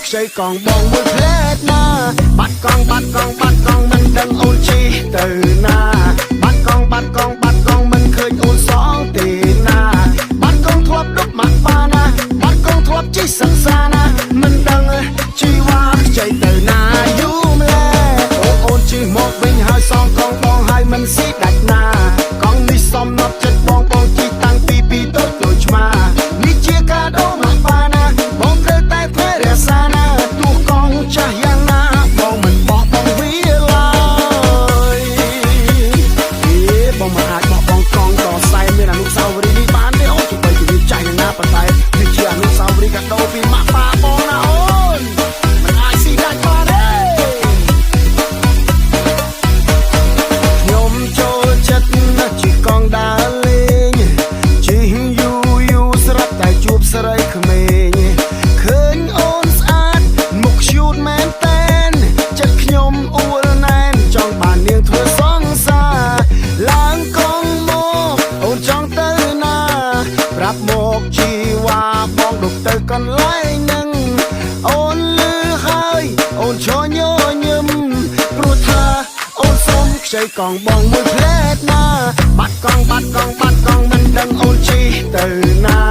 ខ្ចីកងបងមួយផ្លែតណាបាត់កងមិនដឹងអូនជីទៅណាបាត់កងមិនឃើញអូនសងទេណាបាត់កងធ្លាប់ដប់មកបាណាបាត់កងធ្លាប់ជីសិក្សាណាមិនដឹងជីវ៉ាខ្ចីទៅណាយូរម្ល៉េះអូនជីមកវិញហើយសងកងបងហើយមិនស៊ីដាច់ណាកងនេះសំណត់ចិត្តបងជីតាំងពីតូចដូចឆ្មានេះជាកាដូមកបាណាបងត្រូវតែថែរក្សាណាទោះកងចាស់យ៉ាងណាបងមិនបោះបង់វាឡើយបងមិនអាចបោះបង់កងតសែនមានអនុស្សាវរីយ៍នេះបានទេអូនទោះបីជាវាចាស់យ៉ាងណាប៉ុន្តែវាជាអនុស្សាវរីយ៍កាដូពីម៉ាក់ប៉ាបងណាអូនមិនអាចស៊ីដាច់បានទេខ្ញុំចូលចិត្តណាស់ជាកងដើរលេងជីយូស្រាប់តែជួបស្រីក្មេងឃើញអូនស្អាតមុខ cute មែនតែនចិត្តខ្ញុំអួលណែនចង់បាននាងធ្វើសង្សារឡើងកងមកអូនចង់ទៅណាប្រាប់មកជីវ៉ាបងដុបទៅកន្លែងនឹងអូនលឺហើយអូនឈរញញឹមព្រោះថាអូនសុំខ្ចីកងបងមួយផ្លែតណាបាត់កងមិនដឹងអូនជីទៅណា